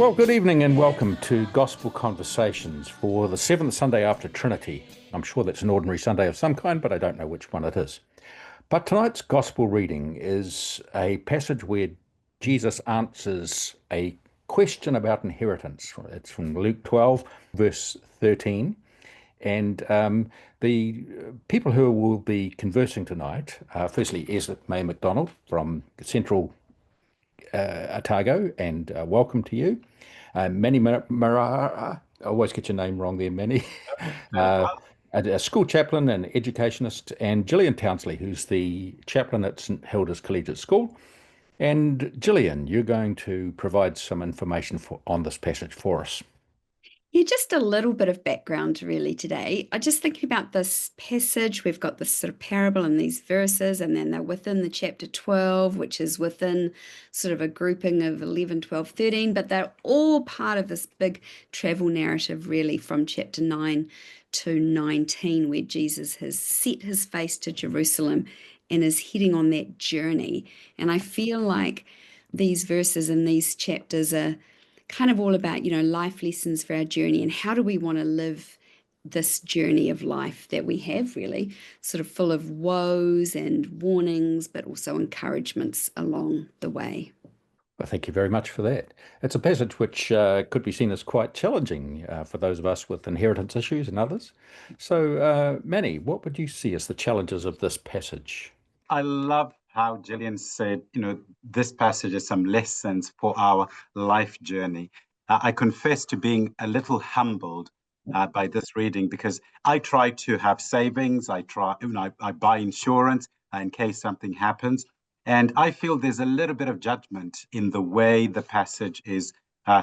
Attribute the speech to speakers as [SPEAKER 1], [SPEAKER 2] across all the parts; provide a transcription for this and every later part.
[SPEAKER 1] Well, good evening and welcome to Gospel Conversations for the seventh Sunday after Trinity. I'm sure that's an ordinary Sunday of some kind, but I don't know which one it is. But tonight's Gospel reading is a passage where Jesus answers a question about inheritance. It's from Luke 12, verse 13. And the people who will be conversing tonight are firstly Esme Macdonald from Central Otago, and welcome to you. Mannie Marara, I always get your name wrong there, Mannie, a school chaplain and educationist, and Gillian Townsley, who's the chaplain at St Hilda's Collegiate School. And Gillian, you're going to provide some information on this passage for us.
[SPEAKER 2] Yeah, just a little bit of background really today. I just thinking about this passage. We've got this sort of parable in these verses, and then they're within the chapter 12, which is within sort of a grouping of 11, 12, 13, but they're all part of this big travel narrative really from chapter 9 to 19, where Jesus has set his face to Jerusalem and is heading on that journey. And I feel like these verses in these chapters are kind of all about, life lessons for our journey and how do we want to live this journey of life that we have, really sort of full of woes and warnings, but also encouragements along the way.
[SPEAKER 1] Well, thank you very much for that. It's a passage which could be seen as quite challenging for those of us with inheritance issues and others. So, Mannie, what would you see as the challenges of this passage?
[SPEAKER 3] I love how Gillian said, this passage is some lessons for our life journey. I confess to being a little humbled by this reading because I try to have savings. I buy insurance in case something happens. And I feel there's a little bit of judgment in the way the passage is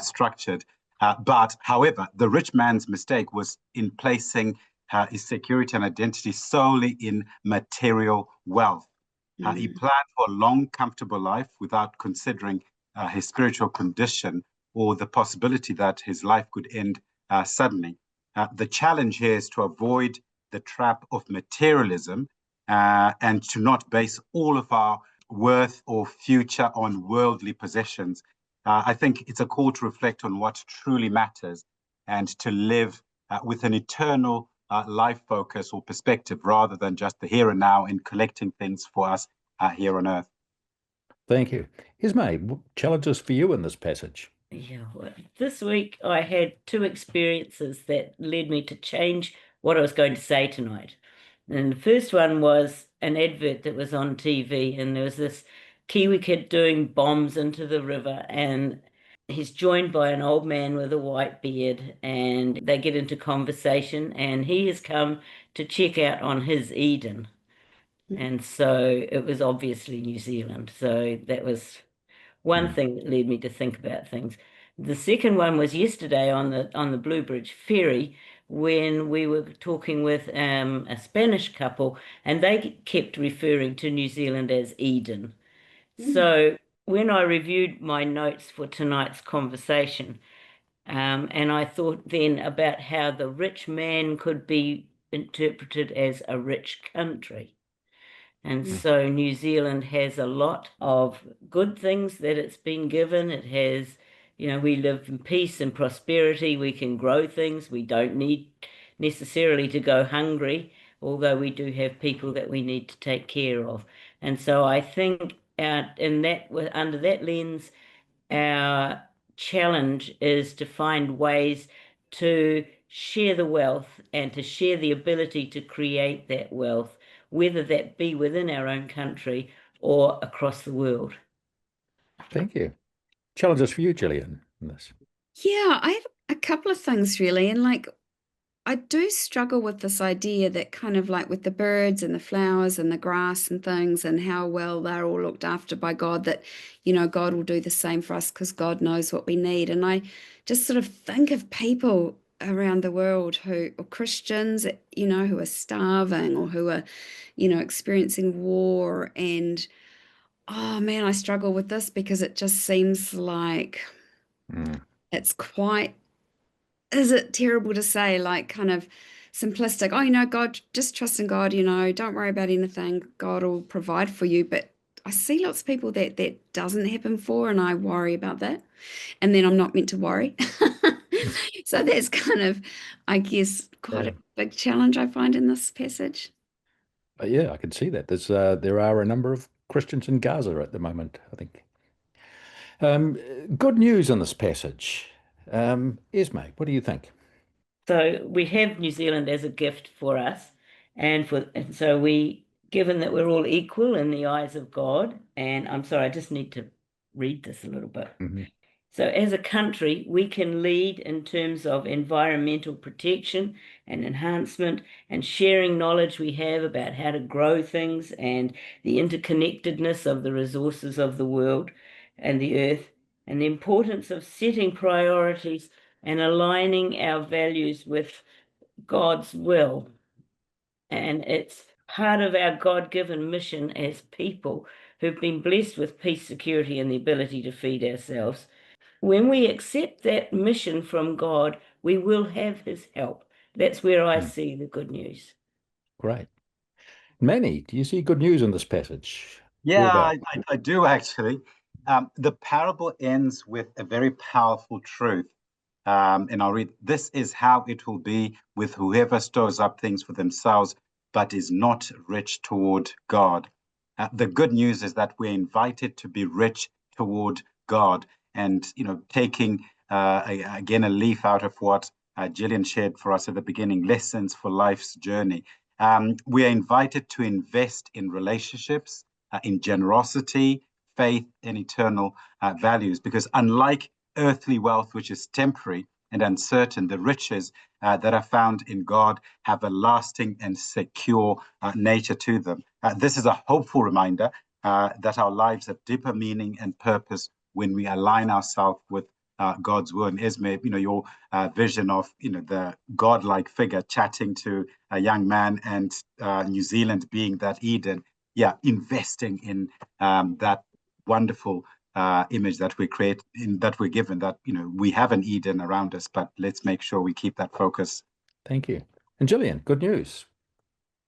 [SPEAKER 3] structured. But however, the rich man's mistake was in placing his security and identity solely in material wealth. He planned for a long, comfortable life without considering his spiritual condition or the possibility that his life could end suddenly. The challenge here is to avoid the trap of materialism and to not base all of our worth or future on worldly possessions. I think it's a call to reflect on what truly matters and to live with an eternal life focus or perspective rather than just the here and now in collecting things for us here on earth.
[SPEAKER 1] Thank you. Esme, challenges for you in this passage?
[SPEAKER 4] Yeah, well, this week I had two experiences that led me to change what I was going to say tonight. And the first one was an advert that was on TV, and there was this Kiwi kid doing bombs into the river, and he's joined by an old man with a white beard, and they get into conversation, and he has come to check out on his Eden. And so it was obviously New Zealand. So that was one thing that led me to think about things. The second one was yesterday on the Blue Bridge ferry when we were talking with a Spanish couple, and they kept referring to New Zealand as Eden. So when I reviewed my notes for tonight's conversation, and I thought then about how the rich man could be interpreted as a rich country. And so New Zealand has a lot of good things that it's been given. It has, we live in peace and prosperity. We can grow things. We don't need necessarily to go hungry, although we do have people that we need to take care of. And so I think under that lens, our challenge is to find ways to share the wealth and to share the ability to create that wealth, whether that be within our own country or across the world.
[SPEAKER 1] Thank you. Challenges for you, Gillian, in this?
[SPEAKER 2] Yeah, I have a couple of things really. And I do struggle with this idea that kind of like with the birds and the flowers and the grass and things and how well they're all looked after by God, that, God will do the same for us because God knows what we need. And I just sort of think of people around the world who are Christians, who are starving or who are, experiencing war. And, oh man, I struggle with this because it just seems like it's quite, is it terrible to say, like kind of simplistic, God, just trust in God, don't worry about anything, God will provide for you. But I see lots of people that doesn't happen for, and I worry about that. And then I'm not meant to worry. So that's kind of, I guess, quite a big challenge I find in this passage.
[SPEAKER 1] Yeah, I can see that. There are a number of Christians in Gaza at the moment, I think. Good news in this passage. Esme, what do you think?
[SPEAKER 4] So we have New Zealand as a gift for us, and so given that we're all equal in the eyes of God, and I'm sorry, I just need to read this a little bit.
[SPEAKER 1] Mm-hmm.
[SPEAKER 4] So as a country, we can lead in terms of environmental protection and enhancement and sharing knowledge we have about how to grow things and the interconnectedness of the resources of the world and the earth, and the importance of setting priorities and aligning our values with God's will. And it's part of our God-given mission as people who've been blessed with peace, security, and the ability to feed ourselves. When we accept that mission from God, we will have his help. That's where I see the good news.
[SPEAKER 1] Great. Mannie, do you see good news in this passage?
[SPEAKER 3] Yeah, I do actually. The parable ends with a very powerful truth. And I'll read, this is how it will be with whoever stores up things for themselves, but is not rich toward God. The good news is that we're invited to be rich toward God. And, taking, again, a leaf out of what Gillian shared for us at the beginning, lessons for life's journey. We are invited to invest in relationships, in generosity, faith, and eternal values, because unlike earthly wealth, which is temporary and uncertain, the riches that are found in God have a lasting and secure nature to them. This is a hopeful reminder that our lives have deeper meaning and purpose when we align ourselves with God's word. And Esme, your vision of the godlike figure chatting to a young man and New Zealand being that Eden, investing in that wonderful image that we create, that we're given, that we have an Eden around us, but let's make sure we keep that focus.
[SPEAKER 1] Thank you. And Gillian, good news.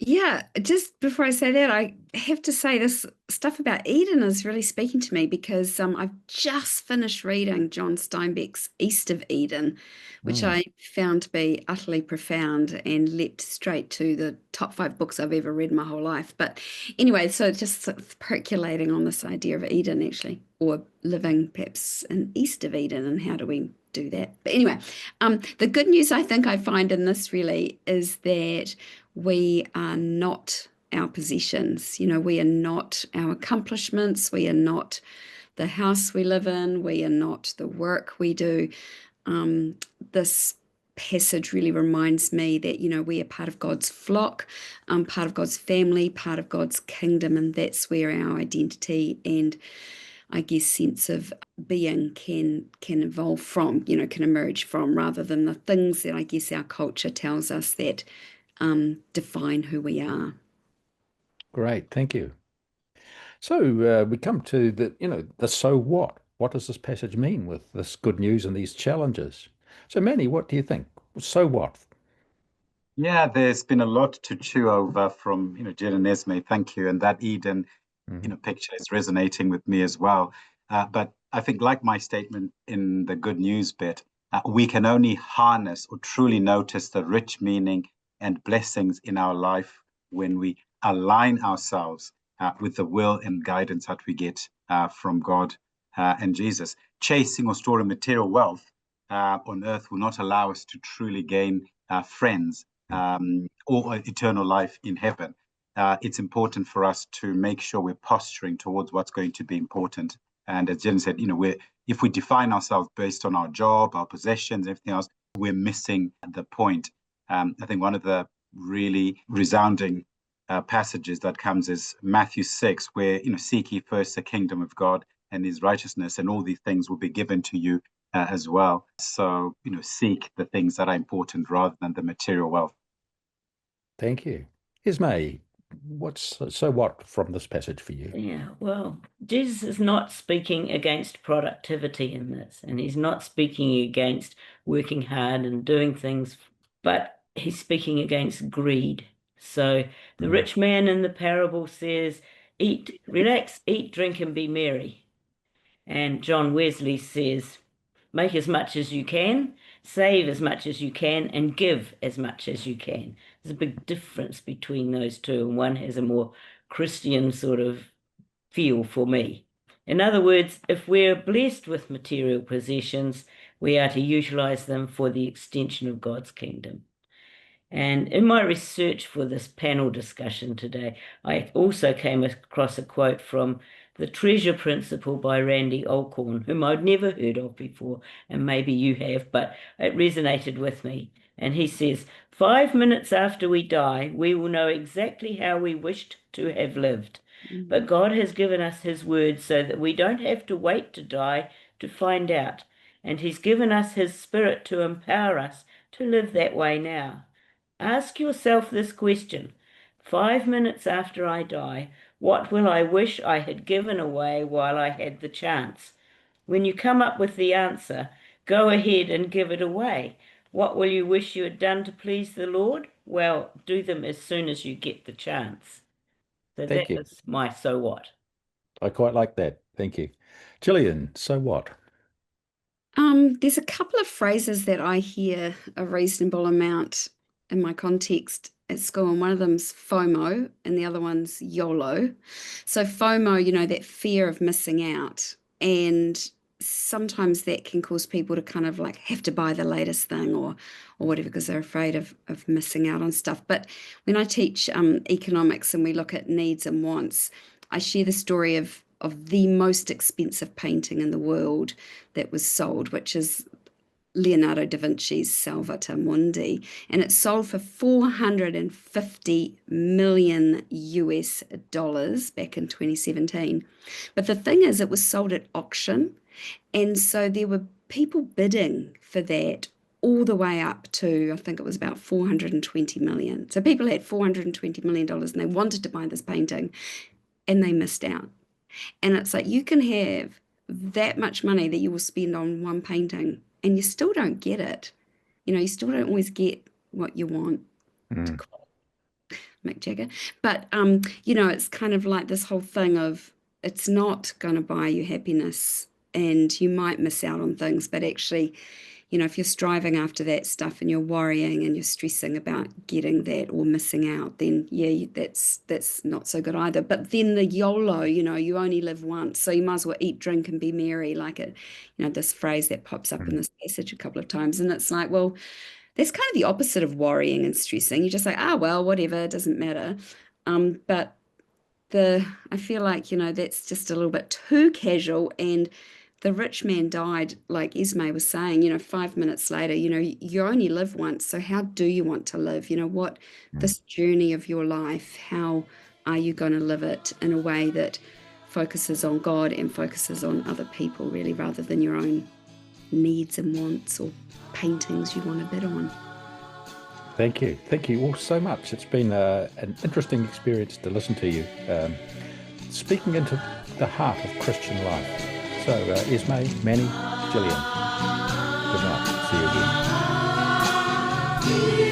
[SPEAKER 2] Yeah, just before I say that, I have to say this stuff about Eden is really speaking to me because I've just finished reading John Steinbeck's East of Eden, which I found to be utterly profound and leapt straight to the top 5 books I've ever read in my whole life. But anyway, so just sort of percolating on this idea of Eden actually, or living perhaps in East of Eden, and how do we do that? But anyway, the good news I think I find in this really is that we are not our possessions. We are not our accomplishments. We are not the house we live in. We are not the work we do. This passage really reminds me that, we are part of God's flock, part of God's family, part of God's kingdom, and that's where our identity and I guess sense of being can evolve from, can emerge from, rather than the things that I guess our culture tells us that define who we are.
[SPEAKER 1] Great, thank you. So we come to the so what? What does this passage mean with this good news and these challenges? So Mannie, what do you think? So what?
[SPEAKER 3] Yeah, there's been a lot to chew over from Jill and Esme. Thank you, and that Eden picture is resonating with me as well. But I think, like my statement in the good news bit, we can only harness or truly notice the rich meaning and blessings in our life when we align ourselves with the will and guidance that we get from God and Jesus. Chasing or storing material wealth on earth will not allow us to truly gain friends or eternal life in heaven. It's important for us to make sure we're posturing towards what's going to be important. And as Jen said, if we define ourselves based on our job, our possessions, everything else, we're missing the point. I think one of the really resounding passages that comes is Matthew 6, where, seek ye first the kingdom of God and his righteousness, and all these things will be given to you as well. So, seek the things that are important rather than the material wealth.
[SPEAKER 1] Thank you. Esme, so what from this passage for you?
[SPEAKER 4] Yeah, well, Jesus is not speaking against productivity in this, and he's not speaking against working hard and doing things, but he's speaking against greed. So the rich man in the parable says, relax, eat, drink, and be merry. And John Wesley says, make as much as you can, save as much as you can, and give as much as you can. There's a big difference between those two, and one has a more Christian sort of feel for me. In other words, if we're blessed with material possessions, we are to utilize them for the extension of God's kingdom. And in my research for this panel discussion today, I also came across a quote from The Treasure Principle by Randy Alcorn, whom I'd never heard of before, and maybe you have, but it resonated with me. And he says, 5 minutes after we die, we will know exactly how we wished to have lived. But God has given us his word so that we don't have to wait to die to find out. And he's given us his spirit to empower us to live that way now. Ask yourself this question. 5 minutes after I die, what will I wish I had given away while I had the chance? When you come up with the answer, go ahead and give it away. What will you wish you had done to please the Lord? Well, do them as soon as you get the chance. So
[SPEAKER 1] Thank you.
[SPEAKER 4] that is my so what.
[SPEAKER 1] I quite like that. Thank you. Gillian, so what?
[SPEAKER 2] There's a couple of phrases that I hear a reasonable amount in my context at school, and one of them's FOMO and the other one's YOLO. So FOMO, that fear of missing out, and sometimes that can cause people to kind of like have to buy the latest thing or whatever because they're afraid of missing out on stuff. But when I teach economics and we look at needs and wants, I share the story of the most expensive painting in the world that was sold, which is Leonardo da Vinci's Salvator Mundi, and it sold for $450 million US back in 2017. But the thing is, it was sold at auction, and so there were people bidding for that all the way up to, I think it was about 420 million. So people had $420 million and they wanted to buy this painting and they missed out. And it's like, you can have that much money that you will spend on one painting and you still don't get it. You still don't always get what you want, to quote Mick Jagger. But, it's kind of like this whole thing of it's not going to buy you happiness and you might miss out on things. But actually, if you're striving after that stuff and you're worrying and you're stressing about getting that or missing out, then yeah, that's not so good either. But then the YOLO, you only live once, so you might as well eat, drink, and be merry, like it, this phrase that pops up in this passage a couple of times. And it's like, well, that's kind of the opposite of worrying and stressing. You just say, well, whatever, it doesn't matter. But I feel like, that's just a little bit too casual. And the rich man died, like Esme was saying, 5 minutes later, you only live once. So how do you want to live? What this journey of your life, how are you going to live it in a way that focuses on God and focuses on other people, really, rather than your own needs and wants or paintings you want to bid on?
[SPEAKER 1] Thank you. Thank you all so much. It's been an interesting experience to listen to you, speaking into the heart of Christian life. So, Esme, Mannie, Gillian, good night. See you again.